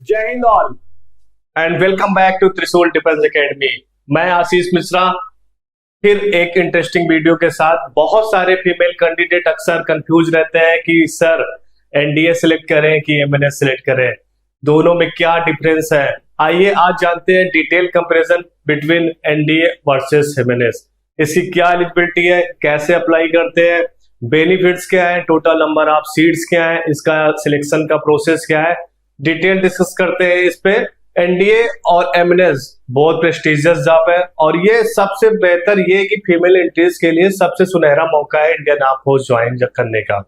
जय हिंद all and welcome back to Trishul defence academy. मैं आशीष मिश्रा फिर एक इंटरेस्टिंग वीडियो के साथ। बहुत सारे फीमेल कैंडिडेट अक्सर कंफ्यूज रहते हैं कि सर एनडीए सिलेक्ट करें कि एमएनएस सिलेक्ट करें, दोनों में क्या डिफरेंस है। आइए आज जानते हैं detail comparison between NDA versus MNS. इसकी क्या एलिजिबिलिटी है, कैसे अप्लाई करते हैं, बेनिफिट्स क्या है, टोटल नंबर ऑफ सीट्स क्या है, इसका सिलेक्शन का प्रोसेस क्या है, डिटेल डिस्कस करते हैं इस पे। एनडीए और एमएनएस बहुत प्रेस्टिजियस जॉब है और ये सबसे बेहतर ये कि फीमेल एंट्रीज के लिए सबसे सुनहरा मौका है इंडियन आर्म फोर्स ज्वाइन करने का।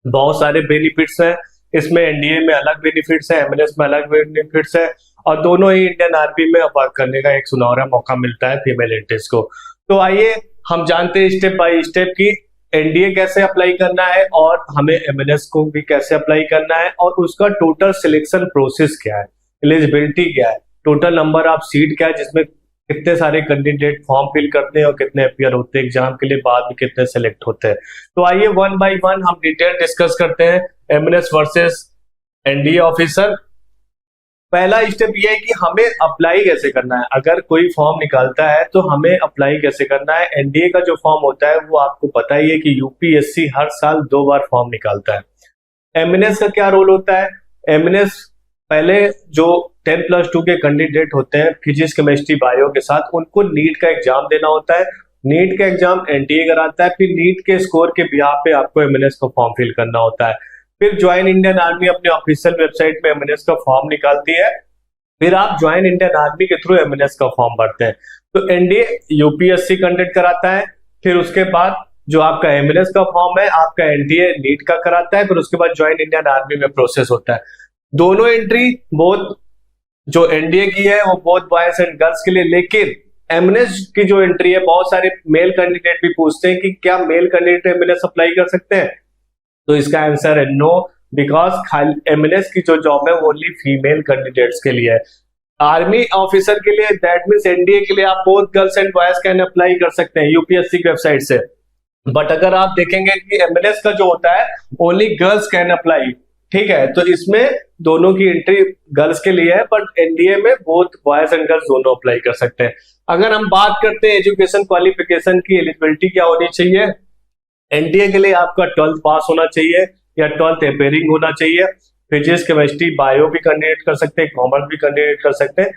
बहुत सारे बेनिफिट्स हैं इसमें, एनडीए में अलग बेनिफिट्स है, एमएनएस में अलग बेनिफिट्स है और दोनों ही इंडियन आर्मी में वर्क करने का एक सुनहरा मौका मिलता है फीमेल एंट्रीज को। तो आइए हम जानते हैं स्टेप बाय स्टेप की एनडीए कैसे अप्लाई करना है और हमें एमएनएस को भी कैसे अप्लाई करना है और उसका टोटल सिलेक्शन प्रोसेस क्या है, एलिजिबिलिटी क्या है, टोटल नंबर ऑफ सीट क्या है, जिसमें कितने सारे कैंडिडेट फॉर्म फिल करते हैं और कितने अपियर होते हैं एग्जाम के लिए, बाद में कितने सेलेक्ट होते हैं। तो आइए वन बाय वन हम डिटेल डिस्कस करते हैं एमएनएस वर्सेस एनडीए ऑफिसर। पहला स्टेप ये है कि हमें अप्लाई कैसे करना है। अगर कोई फॉर्म निकालता है तो हमें अप्लाई कैसे करना है। एनडीए का जो फॉर्म होता है वो आपको पता ही है कि यूपीएससी हर साल 2 बार फॉर्म निकालता है। एमएनएस का क्या रोल होता है। एमएनएस पहले जो 10+2 के कैंडिडेट होते हैं फिजिक्स केमिस्ट्री बायो के साथ, उनको नीट का एग्जाम देना होता है। नीट का एग्जाम एनडीए कराता है, फिर नीट के स्कोर के बिहाफ पे आपको एमएनएस का फॉर्म फिल करना होता है। फिर ज्वाइन इंडियन आर्मी अपने ऑफिशियल वेबसाइट पे एमएनएस का फॉर्म निकालती है, फिर आप ज्वाइन इंडियन आर्मी के थ्रू एमएनएस का फॉर्म भरते हैं। तो एनडीए यूपीएससी कंडक्ट कराता है, फिर उसके बाद जो आपका एमएनएस का फॉर्म है आपका एनडीए नीट का कराता है, फिर उसके बाद ज्वाइन इंडियन आर्मी में प्रोसेस होता है। दोनों एंट्री बहुत जो एनडीए की है वो बहुत बॉयज एंड गर्ल्स के लिए, लेकिन एमएनएस की जो एंट्री है बहुत सारे मेल कैंडिडेट भी पूछते हैं कि क्या मेल कैंडिडेट एमएनएस अप्लाई कर सकते हैं। तो इसका आंसर है नो, बिकॉज एमएनएस की जो जॉब है वो ओनली फीमेल कैंडिडेट्स के लिए है। आर्मी ऑफिसर के लिए दैट मींस एनडीए के लिए आप both girls and boys can apply कर सकते हैं यूपीएससी की वेबसाइट से। बट अगर आप देखेंगे कि एमएनएस का जो होता है ओनली गर्ल्स कैन अप्लाई, ठीक है, तो इसमें दोनों की एंट्री गर्ल्स के लिए है, बट एनडीए में बोथ बॉयज एंड गर्ल्स दोनों अप्लाई कर सकते हैं। अगर हम बात करते हैं एजुकेशन क्वालिफिकेशन की, एलिजिबिलिटी क्या होनी चाहिए। एनडीए के लिए आपका 12th पास होना चाहिए या 12th अपेयरिंग होना चाहिए। फिजिक्स केमिस्ट्री बायो भी कैंडिडेट कर सकते हैं, कॉमर्स भी कैंडिडेट कर सकते हैं।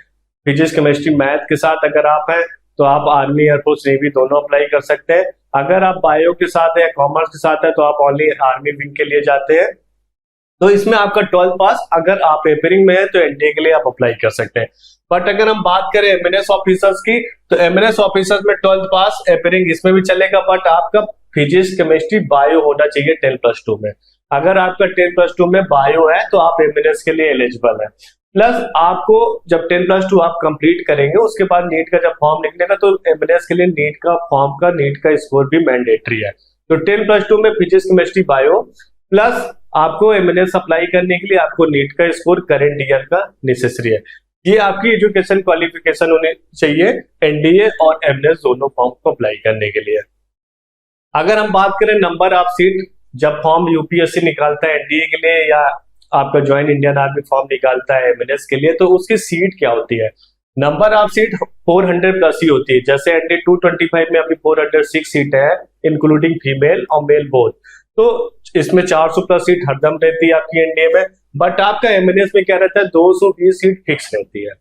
फिजिक्स केमिस्ट्री मैथ के साथ अगर आप हैं तो आप आर्मी एयरफोर्स नेवी दोनों अप्लाई कर सकते हैं। अगर आप बायो के साथ है, कॉमर्स के साथ है, तो आप ओनली आर्मी विंग के लिए जाते हैं। तो इसमें आपका 12th पास, अगर आप अपेयरिंग में है तो एनडीए के लिए आप अप्लाई कर सकते हैं। बट अगर हम बात करें एमएनएस ऑफिसर्स की, तो एमएनएस ऑफिसर्स में 12th पास अपेयरिंग इसमें भी चलेगा, बट आपका फिजिक्स केमिस्ट्री बायो होना चाहिए 10+2 में। अगर आपका 10+2 में बायो है तो आप एमएनएस के लिए एलिजिबल है। प्लस आपको जब 10+2 आप कंप्लीट करेंगे उसके बाद नीट का जब फॉर्म निकलेगा तो एमएनएस के लिए नीट का फॉर्म का नीट का स्कोर भी मैंडेटरी है। तो 10+2 में फिजिक्स केमिस्ट्री बायो प्लस आपको एमएनएस अप्लाई करने के लिए आपको नीट का स्कोर करंट ईयर का नेसेसरी है। ये आपकी एजुकेशन क्वालिफिकेशन होनी चाहिए एनडीए और एमएनएस दोनों फॉर्म को अप्लाई करने के लिए। अगर हम बात करें नंबर ऑफ सीट, जब फॉर्म यूपीएससी निकालता है एनडीए के लिए या आपका ज्वाइन इंडियन आर्मी फॉर्म निकालता है एमएनएस के लिए, तो उसकी सीट क्या होती है। नंबर ऑफ सीट 400 प्लस ही होती है। जैसे एनडीए 225 में अभी 406 सीट है इंक्लूडिंग फीमेल और मेल बोथ, तो इसमें 400 प्लस सीट हरदम रहती है आपकी एनडीए में। बट आपका एमएनएस में क्या रहता है, 220 सीट फिक्स रहती है।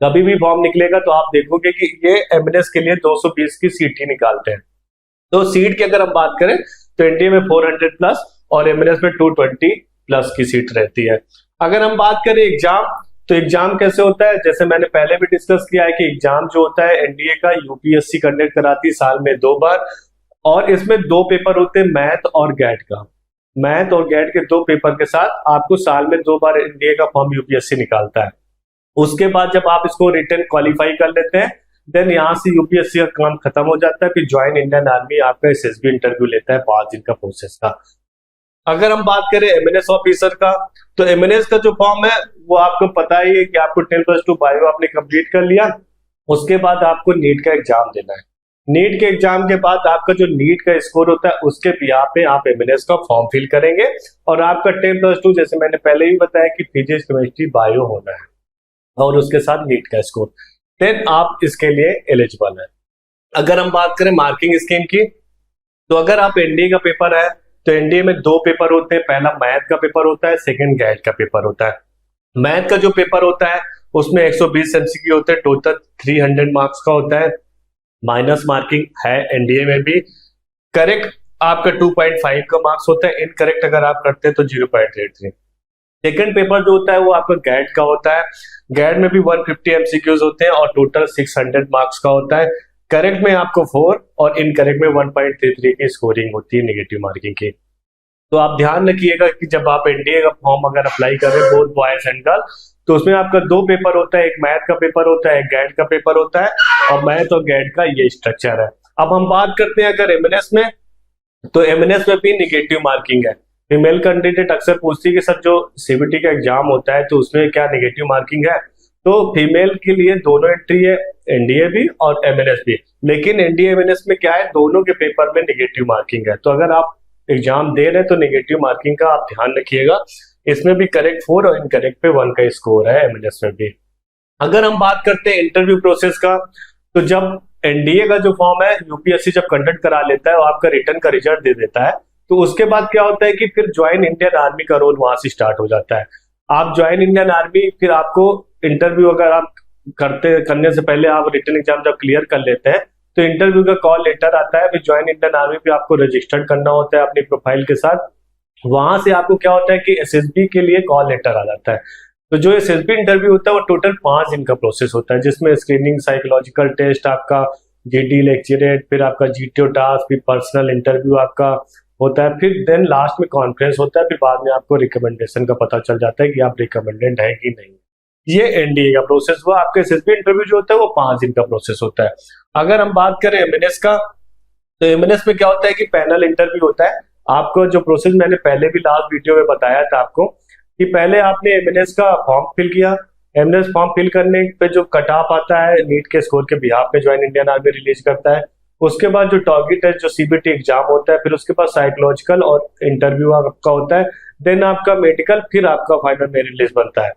कभी भी फॉर्म निकलेगा तो आप देखोगे कि ये एमएनएस के लिए 220 की सीट ही निकालते हैं। तो सीट की अगर हम बात करें तो एनडीए में 400 प्लस और एमएनएस में 220 प्लस की सीट रहती है। अगर हम बात करें एग्जाम, तो एग्जाम कैसे होता है, जैसे मैंने पहले भी डिस्कस किया है कि एग्जाम जो होता है एनडीए का यूपीएससी कंडक्ट कराती है साल में 2 बार और इसमें 2 पेपर होते हैं, मैथ और गैट का। मैथ और गैट के 2 पेपर के साथ आपको साल में 2 बार एनडीए का फॉर्म यूपीएससी निकालता है। उसके बाद जब आप इसको रिटन क्वालिफाई कर लेते हैं देन यहाँ से यूपीएससी का काम खत्म हो जाता है। फिर ज्वाइन इंडियन आर्मी आपका एसएसबी इंटरव्यू लेता है 5 दिन का प्रोसेस का। अगर हम बात करें एमएनएस ऑफिसर का, तो एमएनएस का जो फॉर्म है वो आपको पता ही है कि आपको 10+2 बायो आपने कंप्लीट कर लिया, उसके बाद आपको नीट का एग्जाम देना है। नीट के एग्जाम के बाद आपका जो नीट का स्कोर होता है उसके बिहाफ पे आप एमएनएस का फॉर्म फिल करेंगे और आपका 10+2 जैसे मैंने पहले ही बताया कि फिजिक्स केमिस्ट्री बायो होना है और उसके साथ नीट का स्कोर, देन आप इसके लिए एलिजिबल है। अगर हम बात करें मार्किंग स्कीम की, तो अगर आप एनडीए का पेपर है तो एनडीए में 2 पेपर होते हैं, पहला मैथ का पेपर होता है, सेकंड गैट का पेपर होता है। मैथ का जो पेपर होता है उसमें 120 एमसीक्यू होते हैं, टोटल 300 मार्क्स का होता है, माइनस मार्किंग है एनडीए में भी। करेक्ट आपका 2.5 का मार्क्स होता है, इनकरेक्ट अगर आप करते हैं तो 0.83। सेकंड पेपर जो होता है वो आपका गैट का होता है, गैट में भी 150 एमसीक्यूज होते हैं और टोटल 600 मार्क्स का होता है। करेक्ट में आपको 4 और इनकरेक्ट में 1.33 की स्कोरिंग होती है नेगेटिव मार्किंग की। तो आप ध्यान रखिएगा कि जब आप एनडीए का फॉर्म अगर अप्लाई करें बोथ बॉयज एंड गर्ल, तो उसमें आपका 2 पेपर होता है, एक मैथ का पेपर होता है, एक गैट का पेपर होता है और मैथ और गैट का ये स्ट्रक्चर है। अब हम बात करते हैं अगर एमएनएस में, तो एमएनएस में भी निगेटिव मार्किंग है। फीमेल कैंडिडेट अक्सर पूछती है कि सर जो सीबीटी का एग्जाम होता है तो उसमें क्या निगेटिव मार्किंग है, तो फीमेल के लिए दोनों एंट्री है, एनडीए भी और एमएनएस भी। लेकिन एनडीए एमएनएस में क्या है, दोनों के पेपर में निगेटिव मार्किंग है, तो अगर आप एग्जाम दे रहे हैं तो निगेटिव मार्किंग का आप ध्यान रखिएगा। इसमें भी करेक्ट 4 और इनकरेक्ट पे 1 का स्कोर है एमएनएस में भी। अगर हम बात करते हैं इंटरव्यू प्रोसेस का, तो जब एनडीए का जो फॉर्म है यूपीएससी जब कंडक्ट करा लेता है और आपका रिटर्न का रिजल्ट दे देता है, तो उसके बाद क्या होता है कि फिर ज्वाइन इंडियन आर्मी का रोल वहां से स्टार्ट हो जाता है। आप ज्वाइन इंडियन आर्मी, फिर आपको इंटरव्यू अगर आप करने से पहले आप रिटर्न एग्जाम जब क्लियर कर लेते हैं तो इंटरव्यू का कॉल लेटर आता है, फिर ज्वाइन इंडियन आर्मी पे आपको रजिस्टर्ड करना होता है अपनी प्रोफाइल के साथ। वहां से आपको क्या होता है कि एसएसबी के लिए कॉल लेटर आ जाता है। तो जो एसएसबी इंटरव्यू होता है वो टोटल 5 दिन का प्रोसेस होता है, जिसमें स्क्रीनिंग, साइकोलॉजिकल टेस्ट, आपका जीडी लेक्चरेट, फिर आपका जीटीओ टास्क, फिर पर्सनल इंटरव्यू आपका होता है, फिर देन लास्ट में कॉन्फ्रेंस होता है, फिर बाद में आपको रिकमेंडेशन का पता चल जाता है कि आप रिकमेंडेड है कि नहीं। ये एनडीए का प्रोसेस हुआ। आपका एसएसबी इंटरव्यू जो होता है वो 5 दिन का प्रोसेस होता है। अगर हम बात करें एमएनएस का, तो एमएनएस में क्या होता है कि पैनल इंटरव्यू होता है। आपको जो प्रोसेस मैंने पहले भी लास्ट वीडियो में बताया था आपको कि पहले आपने एमएनएस का फॉर्म फिल किया, एमएनएस फॉर्म फिल करने पे जो कट ऑफ आता है नीट के स्कोर के बिहाफ पे ज्वाइन इंडियन आर्मी रिलीज करता है। उसके बाद जो टारगेट टेस्ट जो सीबीटी एग्जाम होता है, फिर उसके बाद साइकोलॉजिकल और इंटरव्यू आपका होता है, देन आपका मेडिकल, फिर आपका फाइनल मेरिट लिस्ट बनता है।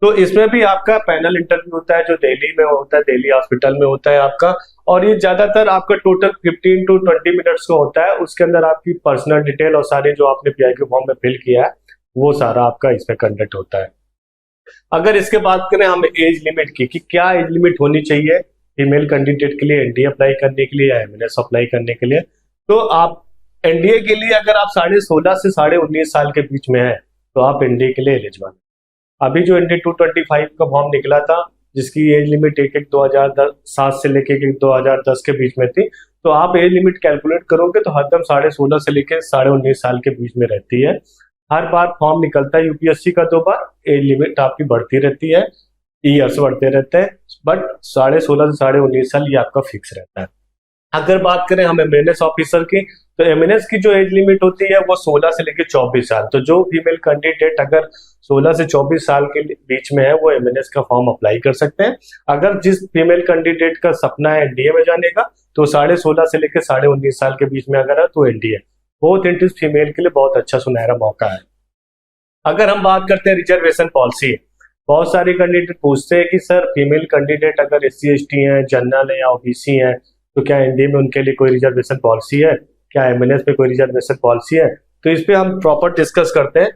तो इसमें भी आपका पैनल इंटरव्यू होता है जो दिल्ली में होता है, दिल्ली हॉस्पिटल में होता है आपका, और ये ज्यादातर आपका टोटल 15 to 20 मिनट्स का होता है। उसके अंदर आपकी पर्सनल डिटेल और सारे जो आपने पीआई के फॉर्म में फिल किया है वो सारा आपका इसमें कंडक्ट होता है। अगर इसके बात करें हम एज लिमिट की कि क्या एज लिमिट होनी चाहिए फीमेल कैंडिडेट के लिए एनडीए अप्लाई करने के लिए या एमएनएस अप्लाई करने के लिए, तो आप एनडीए के लिए अगर आप 16.5 से 19.5 साल के बीच में है तो आप एनडीए के लिए एलिजिबल। अभी जो एनडीए 225 का फॉर्म निकला था जिसकी एज लिमिट 2007 से लेके 2010 के बीच में थी, तो आप एज लिमिट कैलकुलेट करोगे तो हरदम 16.5 से लेके 19.5 साल के बीच में रहती है। हर बार फॉर्म निकलता है यूपीएससी का 2 बार, एज लिमिट आपकी बढ़ती रहती है, ईयर्स बढ़ते रहते हैं, बट 16.5 से 19.5 साल ये आपका फिक्स रहता है। अगर बात करें हम एमएनएस ऑफिसर की, तो एमएनएस की जो एज लिमिट होती है वो 16 से लेकर 24 साल। तो जो फीमेल कैंडिडेट अगर 16 से 24 साल के बीच में है वो एमएनएस का फॉर्म अप्लाई कर सकते हैं। अगर जिस फीमेल कैंडिडेट का सपना है एनडीए में जाने का तो 16.5 से लेकर 19.5 साल के बीच में अगर है तो एनडीए बोथ एंट्रीज फीमेल के लिए बहुत अच्छा सुनहरा मौका है। अगर हम बात करते हैं रिजर्वेशन पॉलिसी, बहुत सारे कैंडिडेट पूछते हैं कि सर फीमेल कैंडिडेट अगर SC ST हैं, जनरल है या ओबीसी हैं, तो क्या एनडीए में उनके लिए कोई रिजर्वेशन पॉलिसी है, क्या एमएनएस में कोई रिजर्वेशन पॉलिसी है। तो इस पे हम प्रॉपर डिस्कस करते हैं।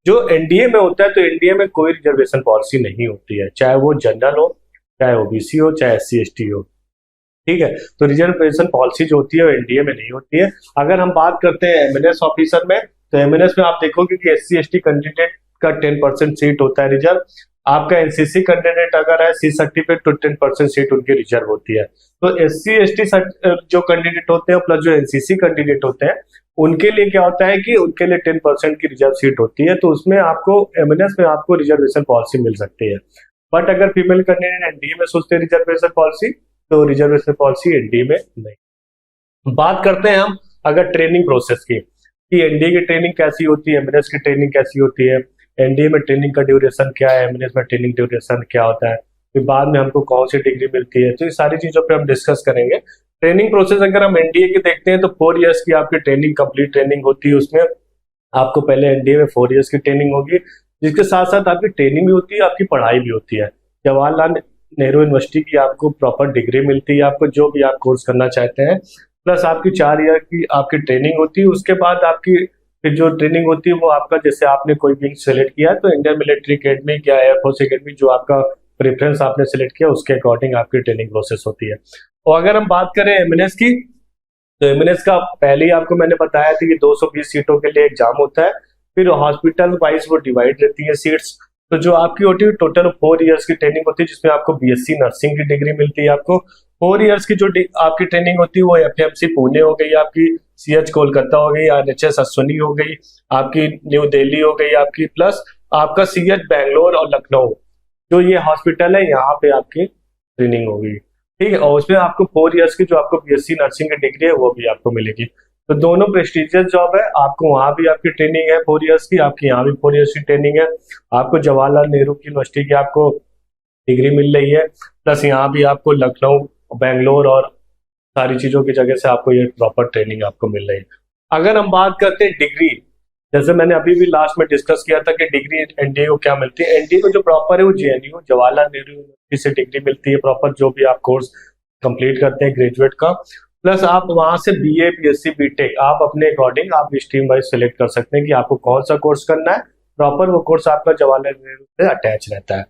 जो एनडीए में होता है तो एनडीए में कोई रिजर्वेशन पॉलिसी नहीं होती है, चाहे वो जनरल हो, चाहे ओबीसी हो, चाहे SC ST हो, ठीक है। तो रिजर्वेशन पॉलिसी जो होती है वो एनडीए में नहीं होती है। अगर हम बात करते हैं एमएनएस ऑफिसर में, तो एमएनएस में आप देखोगे कि SC ST कैंडिडेट का 10% सीट होता है रिजर्व। आपका एनसीसी कैंडिडेट अगर है सी सर्टिफिकेट तो 10% सीट उनकी रिजर्व होती है। तो SC ST जो कैंडिडेट होते हैं प्लस जो एनसीसी कैंडिडेट होते हैं उनके लिए क्या होता है कि उनके लिए 10% की रिजर्व सीट होती है, तो उसमें आपको एमएनएस में आपको रिजर्वेशन पॉलिसी मिल सकती है। बट अगर फीमेल कैंडिडेट एनडीए में सोचते हैं रिजर्वेशन पॉलिसी, तो रिजर्वेशन पॉलिसी एनडीए में नहीं। बात करते हैं हम अगर ट्रेनिंग प्रोसेस की कि एनडीए की ट्रेनिंग कैसी होती है, एमएनएस की ट्रेनिंग कैसी होती है, एनडीए में ट्रेनिंग का ड्यूरेशन क्या है, एमएनएस में ट्रेनिंग ड्यूरेशन क्या होता है, फिर बाद में हमको कौन सी डिग्री मिलती है, तो ये सारी चीजों पे हम डिस्कस करेंगे। ट्रेनिंग प्रोसेस अगर हम एनडीए की देखते हैं तो 4 इयर्स की आपकी ट्रेनिंग, कंप्लीट ट्रेनिंग होती है। उसमें आपको पहले एनडीए में 4 इयर्स की ट्रेनिंग होगी, जिसके साथ साथ आपकी ट्रेनिंग भी होती है, आपकी पढ़ाई भी होती है। जवाहरलाल नेहरू यूनिवर्सिटी की आपको प्रॉपर डिग्री मिलती है, आपको जो भी आप कोर्स करना चाहते हैं। प्लस आपकी 4 ईयर की आपकी ट्रेनिंग होती है। उसके बाद आपकी फिर जो ट्रेनिंग होती है वो आपका, जैसे आपने कोई विंग सेलेक्ट किया है तो इंडियन मिलिट्री अकेडमी या एयरफोर्स अकेडमी, जो आपका प्रेफरेंस आपने सेलेक्ट किया उसके अकॉर्डिंग आपकी ट्रेनिंग प्रोसेस होती है। और अगर हम बात करें एमएनएस की, तो एमएनएस का पहले ही आपको मैंने बताया था कि 220 सीटों के लिए एग्जाम होता है। फिर हॉस्पिटल वाइज वो डिवाइड रहती है सीट्स। तो जो आपकी होती है टोटल 4 इयर्स की ट्रेनिंग होती है, जिसमें आपको बीएससी नर्सिंग की डिग्री मिलती है। आपको 4 इयर्स की जो आपकी ट्रेनिंग होती है वो एफएमसी पुणे हो गई, आपकी सीएच कोलकाता हो गई, आरएचएस अश्विनी हो गई, आपकी न्यू दिल्ली हो गई आपकी, प्लस आपका सीएच बैंगलोर और लखनऊ, जो ये हॉस्पिटल है यहाँ पे आपकी ट्रेनिंग होगी। ठीक है, और उसमें आपको 4 इयर्स की जो आपको बीएससी नर्सिंग की डिग्री है वो भी आपको मिलेगी। तो दोनों प्रेस्टिजियस जॉब है, आपको वहां भी आपकी ट्रेनिंग है 4 इयर्स की, आपकी यहाँ भी 4 इयर्स की ट्रेनिंग है। आपको जवाहरलाल नेहरू की यूनिवर्सिटी की आपको डिग्री मिल रही है, प्लस यहाँ भी आपको लखनऊ, बेंगलोर और सारी चीजों की जगह से आपको ये प्रॉपर ट्रेनिंग आपको मिल रही है। अगर हम बात करते हैं डिग्री, जैसे मैंने अभी भी लास्ट में डिस्कस किया था कि डिग्री एनडीए को क्या मिलती है। एनडीए को जो प्रॉपर है वो जेएनयू जवाहरलाल नेहरू यूनिवर्सिटी से डिग्री मिलती है प्रॉपर, जो भी आप कोर्स कंप्लीट करते हैं ग्रेजुएट का। प्लस आप वहां से बीए बीएससी बीटेक आप अपने अकॉर्डिंग आप स्ट्रीम वाइज सेलेक्ट कर सकते हैं कि आपको कौन सा कोर्स करना है। प्रॉपर वो कोर्स आपका जवाहरलाल नेहरू से अटैच रहता है।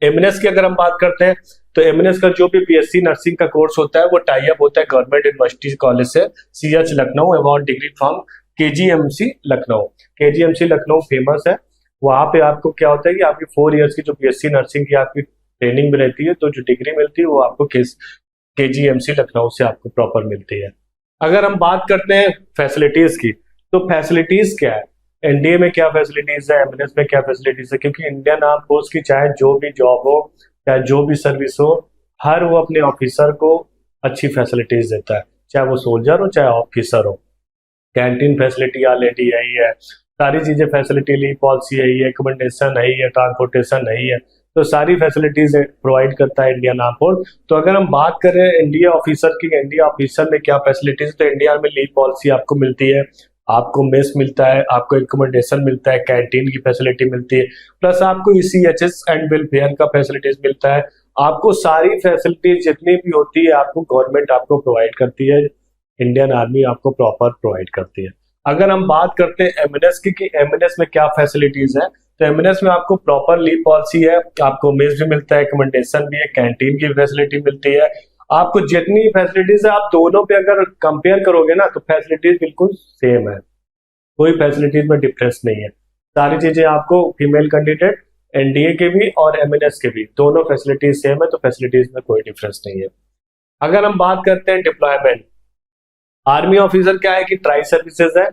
एमएनएस की अगर हम बात करते हैं तो एमएनएस का जो भी बीएससी नर्सिंग का कोर्स होता है वो टाई अप होता है गवर्नमेंट यूनिवर्सिटी कॉलेज से, CH Lucknow award degree from KGMC Lucknow. KGMC Lucknow famous है। वहां पे आपको क्या होता है कि आपकी 4 इयर्स की जो बीएससी नर्सिंग की आपकी ट्रेनिंग भी रहती है, तो जो डिग्री मिलती है वो आपको केजीएमसी लखनऊ से आपको प्रॉपर मिलती है। अगर हम बात करते हैं फैसिलिटीज की, तो फैसिलिटीज क्या है, एनडीए में क्या फैसिलिटीज है, एमएनएस में क्या फैसिलिटीज है। क्योंकि इंडियन आर्म फोर्स की चाहे जो भी जॉब हो, चाहे जो भी सर्विस हो, हर वो अपने ऑफिसर को अच्छी फैसिलिटीज देता है, चाहे वो सोल्जर हो चाहे ऑफिसर हो। कैंटीन फैसिलिटी ऑलरेडी है ही है, सारी चीजें फैसिलिटी ली पॉलिसी है ही है, एकोमोडेशन है ही है, ट्रांसपोर्टेशन है ही है। तो सारी फैसिलिटीज प्रोवाइड करता है इंडियन आर्म फोर्स। तो अगर हम बात करें इंडिया ऑफिसर की, इंडिया ऑफिसर में क्या फैसिलिटीज, तो इंडिया में लीव पॉलिसी आपको मिलती है, आपको मेस मिलता है, आपको एकोमोडेशन मिलता है, कैंटीन की फैसिलिटी मिलती है, प्लस आपको ईसीएचएस एंड वेलफेयर का फैसिलिटीज मिलता है। आपको सारी फैसिलिटीज जितनी भी होती है आपको गवर्नमेंट आपको प्रोवाइड करती है, इंडियन आर्मी आपको प्रॉपर प्रोवाइड करती है। अगर हम बात करते हैं एमएनएस की कि एमएनएस में क्या फैसिलिटीज है, तो एमएनएस में आपको प्रॉपर लीव पॉलिसी है, आपको मेस भी मिलता है, एकोमोडेशन भी है, कैंटीन की फैसिलिटी मिलती है। आपको जितनी फैसिलिटीज है आप दोनों पे अगर कंपेयर करोगे ना तो फैसिलिटीज बिल्कुल सेम है, कोई फैसिलिटीज में डिफरेंस नहीं है। सारी चीजें आपको फीमेल कैंडिडेट एनडीए के भी और एमएनएस के भी दोनों फैसिलिटीज सेम है, तो फैसिलिटीज में कोई डिफरेंस नहीं है। अगर हम बात करते हैं डिप्लॉयमेंट, आर्मी ऑफिसर क्या है कि ट्राई सर्विसेज है।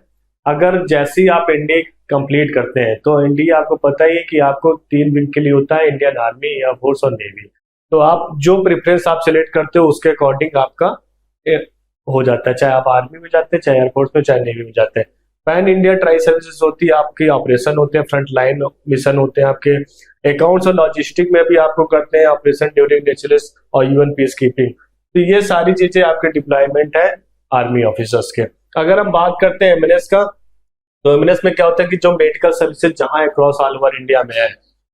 अगर जैसे ही आप एनडीए कंप्लीट करते हैं तो एनडीए आपको पता ही है कि आपको 3 विंग के लिए होता है, इंडियन आर्मी, एयरफोर्स और नेवी। तो आप जो प्रेफरेंस आप सिलेक्ट करते हो उसके अकॉर्डिंग आपका हो जाता है, चाहे आप आर्मी में जाते हैं, चाहे एयरफोर्स में, चाहे नेवी में जाते हैं। पैन इंडिया ट्राई सर्विसेज होती है, आपकी ऑपरेशन होते हैं, फ्रंट लाइन मिशन होते हैं, आपके अकाउंट्स और लॉजिस्टिक में भी आपको करते हैं ऑपरेशन ड्यूरिंग नेचुरलिस्ट और यूएन पीस कीपिंग। तो ये सारी चीजें आपके डिप्लॉयमेंट है आर्मी ऑफिसर्स के। अगर हम बात करते हैं एमएनएस का, तो एमएनएस में क्या होता है कि जो मेडिकल सर्विसेज जहां अक्रॉस ऑल ओवर इंडिया में है,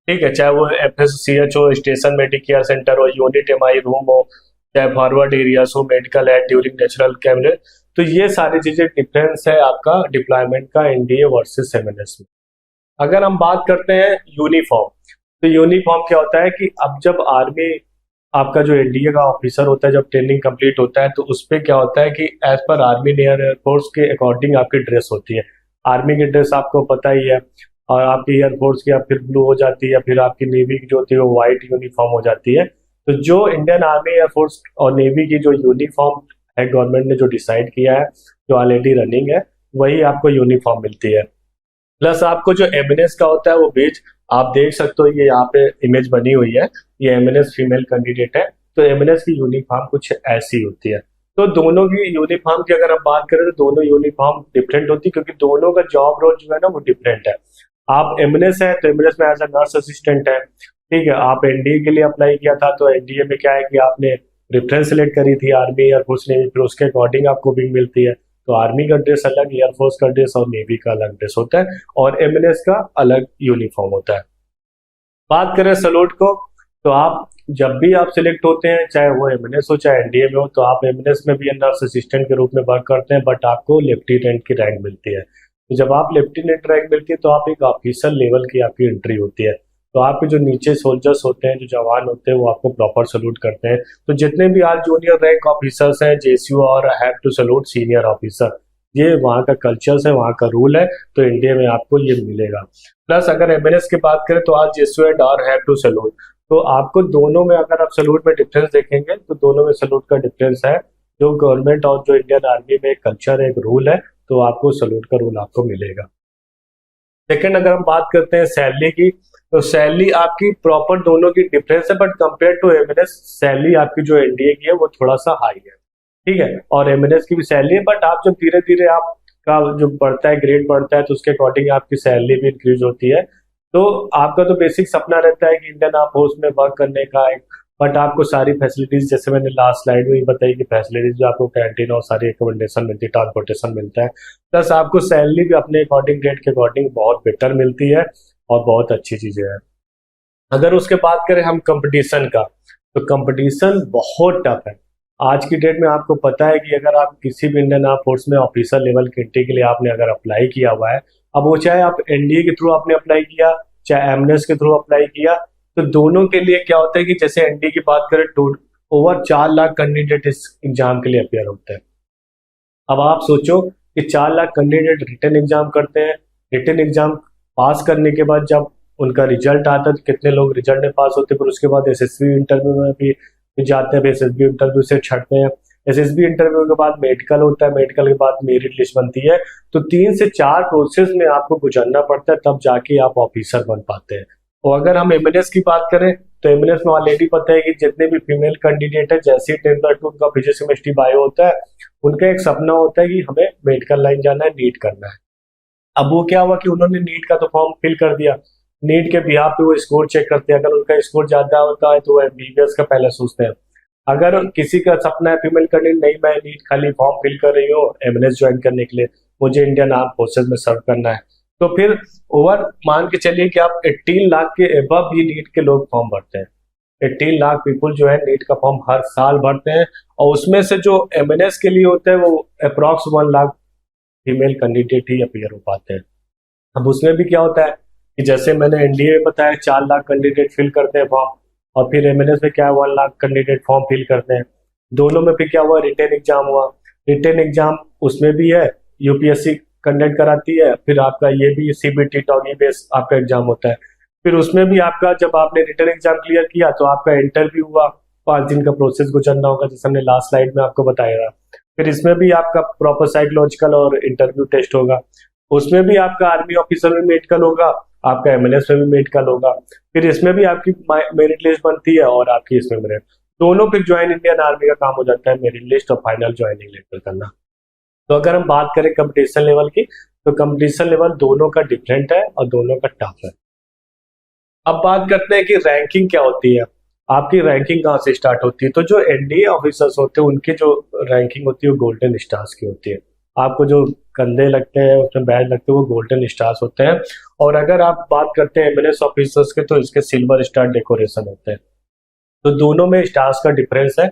ठीक है, चाहे वो एफएससीएच हो, स्टेशन मेडिकेयर सेंटर हो, यूनिट एमआई रूम हो, चाहे फॉरवर्ड एरियाज हो, मेडिकल एड ड्यूरिंग नेचुरल कैमरे, तो ये सारी चीजें डिफरेंस है आपका डिप्लॉयमेंट का एनडीए वर्सेस एमएनएस में। अगर हम बात करते हैं यूनिफॉर्म, तो यूनिफॉर्म क्या होता है कि अब जब आर्मी आपका जो एनडीए का ऑफिसर होता है, जब ट्रेनिंग कंप्लीट होता है तो उस पर क्या होता है कि एज पर आर्मी एयरफोर्स के अकॉर्डिंग आपकी ड्रेस होती है। आर्मी की ड्रेस आपको पता ही है, और आपकी एयरफोर्स की फिर ब्लू हो जाती है, फिर आपकी नेवी की जो होती है वो व्हाइट यूनिफॉर्म हो जाती है। तो जो इंडियन आर्मी, एयरफोर्स और नेवी की जो यूनिफॉर्म है, गवर्नमेंट ने जो डिसाइड किया है, जो ऑलरेडी रनिंग है, वही आपको यूनिफॉर्म मिलती है। प्लस आपको जो एमएनएस का होता है वो बीच आप देख सकते हो, ये यहाँ पे इमेज बनी हुई है, ये एमएनएस फीमेल कैंडिडेट है। तो एमएनएस की यूनिफॉर्म कुछ ऐसी होती है। तो दोनों की यूनिफॉर्म की अगर हम बात करें तो दोनों यूनिफॉर्म डिफरेंट होती है, क्योंकि दोनों का जॉब रोल जो है ना वो डिफरेंट है। आप एमएनएस है तो एमएनएस में एज अ नर्स असिस्टेंट है, ठीक है। आप एनडीए के लिए अप्लाई किया था तो एनडीए में क्या है कि आपने प्रेफरेंस सेलेक्ट करी थी आर्मी एयरफोर्स नेवी, फिर उसके अकॉर्डिंग आपको विंग मिलती है। तो आर्मी का ड्रेस अलग, एयरफोर्स का ड्रेस और नेवी का अलग ड्रेस होता है, और एमएनएस का अलग यूनिफॉर्म होता है। बात करें सैल्यूट को, तो आप जब भी आप सिलेक्ट होते हैं, चाहे वो एमएनएस हो चाहे एनडीए में हो, तो आप एमएनएस में भी अंडर असिस्टेंट के रूप में वर्क करते हैं, बट आपको लेफ्टिनेंट की रैंक मिलती है। तो जब आप लेफ्टिनेंट रैंक मिलती है तो आप एक ऑफिसर लेवल की आपकी एंट्री होती है। तो आपके जो नीचे सोल्जर्स होते हैं, जो जवान होते हैं, वो आपको प्रॉपर सैल्यूट करते हैं। तो जितने भी आज जूनियर रैंक ऑफिसर्स हैं, जेसीयू और have to salute senior officer, ये वहाँ का कल्चर्स है, वहाँ का रूल है, तो इंडिया में आपको ये मिलेगा। प्लस अगर एमएनएस की बात करें तो आज जेसीयू एंड और हैव टू सैल्यूट, तो आपको दोनों में अगर आप सैल्यूट में डिफरेंस देखेंगे तो दोनों में सैल्यूट का डिफरेंस है। जो गवर्नमेंट और जो इंडियन आर्मी में एक कल्चर है, एक रूल है, तो आपको सैल्यूट का रूल आपको मिलेगा। सेकंड, अगर हम बात करते हैं सैलरी की, तो सैलरी आपकी प्रॉपर दोनों की डिफरेंस है, but compare to MNS salary आपकी जो एनडीए की है वो थोड़ा सा हाई है, ठीक है, और एमएनएस की भी सैलरी है, बट आप जब धीरे धीरे आपका जो बढ़ता है, ग्रेड बढ़ता है, तो उसके अकॉर्डिंग आपकी सैलरी भी इंक्रीज होती है। तो आपका तो बेसिक सपना रहता है कि इंडियन आर्म फोर्स में वर्क करने का, बट आपको सारी फैसिलिटीज, जैसे मैंने लास्ट स्लाइड में ही बताई कि फैसिलिटीज जो आपको कैंटीन और सारी एकोमोडेशन मिलती है, ट्रांसपोर्टेशन मिलता है, प्लस आपको सैलरी भी अपने अकॉर्डिंग, ग्रेड के अकॉर्डिंग बहुत बेटर मिलती है, और बहुत अच्छी चीजें हैं। अगर उसके बात करें हम कंपटीशन का, तो कंपटीशन बहुत टफ है आज की डेट में। आपको पता है कि अगर आप किसी भी इंडियन आर्म फोर्स में ऑफिसर लेवल की एंट्री के लिए आपने अगर अप्लाई किया हुआ है, अब वो चाहे आप एनडीए के थ्रू आपने अप्लाई किया, चाहे एमएनएस के थ्रू अप्लाई किया, तो दोनों के लिए क्या होता है कि जैसे एनडीए की बात करें तो ओवर 4 लाख कैंडिडेट इस एग्जाम के लिए अपेयर होते हैं। अब आप सोचो कि 4 लाख कैंडिडेट रिटन एग्जाम करते हैं, रिटन एग्जाम पास करने के बाद जब उनका रिजल्ट आता है तो कितने लोग रिजल्ट में पास होते हैं, फिर उसके बाद एसएसबी इंटरव्यू में भी जाते हैं, एसएसबी इंटरव्यू से छटते हैं, एसएसबी इंटरव्यू के बाद मेडिकल होता है, मेडिकल के बाद मेरिट लिस्ट बनती है। तो 3 से 4 प्रोसेस में आपको गुजरना पड़ता है, तब जाके आप ऑफिसर बन पाते हैं। और अगर हम एमएनएस की बात करें, तो एमएनएस में ऑलरेडी पता है कि जितने भी फीमेल कैंडिडेट है, जैसे ही 10th उनका फिजिक्स केमिस्ट्री बायो होता है, उनका एक सपना होता है कि हमें मेडिकल लाइन जाना है, नीट करना है। अब वो क्या हुआ कि उन्होंने नीट का तो फॉर्म फिल कर दिया, नीट के बिहाफ पे वो स्कोर चेक करते हैं, अगर उनका स्कोर ज्यादा होता है तो वो एमबीबीएस का पहले सोचते हैं। अगर किसी का सपना है फीमेल कैंडिडेट, नहीं मैं नीट खाली फॉर्म फिल कर रही हूँ एमएनएस ज्वाइन करने के लिए, मुझे इंडियन आर्म फोर्सेज में सर्व करना है, तो फिर ओवर मान के चलिए कि आप 18 लाख के एबव ही नीट के लोग फॉर्म भरते हैं। 18 लाख पीपुल जो है नीट का फॉर्म हर साल भरते हैं, और उसमें से जो एमएनएस के लिए होता है वो अप्रॉक्स 1 लाख फीमेल कैंडिडेट ही अपीयर हो पाते हैं। अब उसमें भी क्या होता है कि जैसे मैंने एनडीए में बताया 4 लाख कैंडिडेट फिल करते हैं फॉर्म, और फिर एमएनएस में क्या है 1 लाख कैंडिडेट फॉर्म फिल करते हैं। दोनों में फिर क्या हुआ, रिटेन एग्जाम हुआ, रिटेन एग्जाम उसमें भी है यूपीएससी कंडक्ट कराती है, फिर आपका ये भी सीबीटी टॉगी बेस आपका एग्जाम होता है। फिर उसमें भी आपका जब आपने रिटन एग्जाम क्लियर किया तो आपका इंटरव्यू हुआ, 5 दिन का प्रोसेस गुजरना होगा, जैसे हमने लास्ट स्लाइड में आपको बताया था। फिर इसमें भी आपका प्रॉपर साइकोलॉजिकल और इंटरव्यू टेस्ट होगा, उसमें भी आपका आर्मी ऑफिसर में मेडिकल होगा, आपका एमएनएस में भी मेडिकल होगा, फिर इसमें भी आपकी मेरिट लिस्ट बनती है, और आपकी इसमें मेरिट, दोनों फिर ज्वाइन इंडियन आर्मी का काम हो जाता है मेरिट लिस्ट और फाइनल ज्वाइनिंग लेटर करना। तो अगर हम बात करें कंपटीशन लेवल की, तो कंपटीशन लेवल दोनों का डिफरेंट है और दोनों का टफ है। अब बात करते हैं कि रैंकिंग क्या होती है, आपकी रैंकिंग कहाँ से स्टार्ट होती है। तो जो एनडीए ऑफिसर्स होते हैं उनकी जो रैंकिंग होती है वो गोल्डन स्टार्स की होती है, आपको जो कंधे लगते हैं उसमें बैज लगते हैं वो गोल्डन स्टार्स होते हैं। और अगर आप बात करते हैं एमएनएस ऑफिसर्स के, तो इसके सिल्वर स्टार डेकोरेशन होते हैं। तो दोनों में स्टार्स का डिफरेंस है।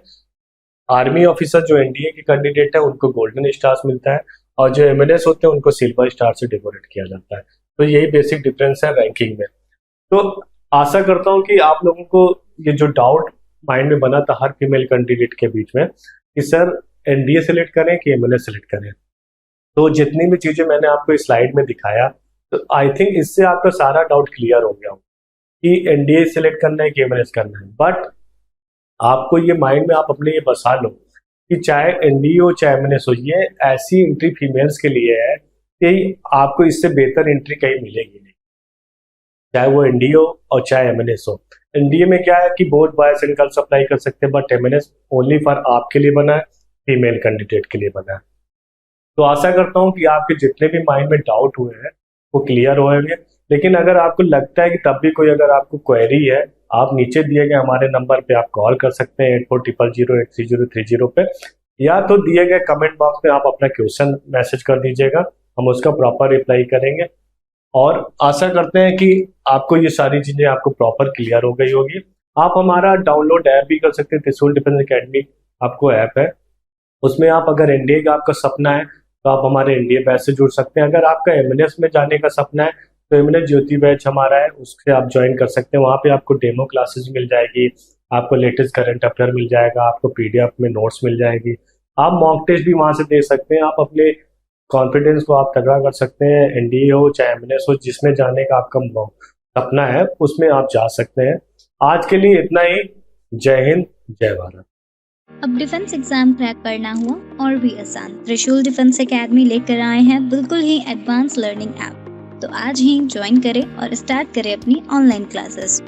आर्मी ऑफिसर जो एनडीए के कैंडिडेट है उनको गोल्डन स्टार्स मिलता है, और जो एमएनएस होते हैं उनको सिल्वर स्टार से डेकोरेट किया जाता है। तो यही बेसिक डिफरेंस है रैंकिंग में। तो आशा करता हूं कि आप लोगों को ये जो डाउट माइंड में बना था हर फीमेल कैंडिडेट के बीच में कि सर एनडीए सेलेक्ट करें कि एमएनएस सेलेक्ट करें, तो जितनी भी चीजें मैंने आपको इस स्लाइड में दिखाया, तो आई थिंक इससे आपका सारा डाउट क्लियर हो गया कि एनडीए सेलेक्ट करना है कि एमएनएस करना है। बट आपको ये माइंड में आप अपने ये बसा लो कि चाहे एनडीए हो चाहे एमएनएस हो, ये ऐसी एंट्री फीमेल्स के लिए है कि आपको इससे बेहतर एंट्री कहीं मिलेगी नहीं, चाहे वो एनडीए हो और चाहे एमएनएस हो। एनडीए में क्या है कि both boys and girls apply कर सकते हैं, बट एमएनएस ओनली फॉर आपके लिए बना है, फीमेल कैंडिडेट के लिए बना है। तो आशा करता हूं कि आपके जितने भी माइंड में डाउट हुए हैं वो क्लियर होंगे। लेकिन अगर आपको लगता है कि तब भी कोई अगर आपको क्वेरी है, आप नीचे दिए गए हमारे नंबर पे आप कॉल कर सकते हैं 8400083030 पे, या तो दिए गए कमेंट बॉक्स में आप अपना क्वेश्चन मैसेज कर दीजिएगा, हम उसका प्रॉपर रिप्लाई करेंगे। और आशा करते हैं कि आपको ये सारी चीजें आपको प्रॉपर क्लियर हो गई होगी। आप हमारा डाउनलोड ऐप भी कर सकते हैं, त्रिशूल डिफेंस एकेडमी आपको ऐप है, उसमें आप अगर एनडीए का आपका सपना है तो आप हमारे एनडीए बैच से जुड़ सकते हैं। अगर आपका एमएनएस में जाने का सपना है तो एमएनएस ज्योति बैच हमारा है, उससे आप ज्वाइन कर सकते हैं। वहाँ पे आपको डेमो क्लासेस मिल जाएगी, आपको लेटेस्ट करंट अफेयर मिल जाएगा, आपको पीडीएफ में नोट्स मिल जाएगी, आप मॉक टेस्ट भी वहाँ से दे सकते हैं। आप अपने कॉन्फिडेंस को आप तगड़ा कर सकते हैं, एनडीए हो चाहे एमएनएस हो, जिसमें जाने का आपका सपना है उसमें आप जा सकते हैं। आज के लिए इतना ही। जय हिंद, जय भारत। अब डिफेंस एग्जाम क्रैक करना हुआ और भी आसान, त्रिशूल डिफेंस एकेडमी लेकर आए हैं बिल्कुल ही एडवांस लर्निंग ऐप। तो आज ही ज्वाइन करें और स्टार्ट करें अपनी ऑनलाइन क्लासेस।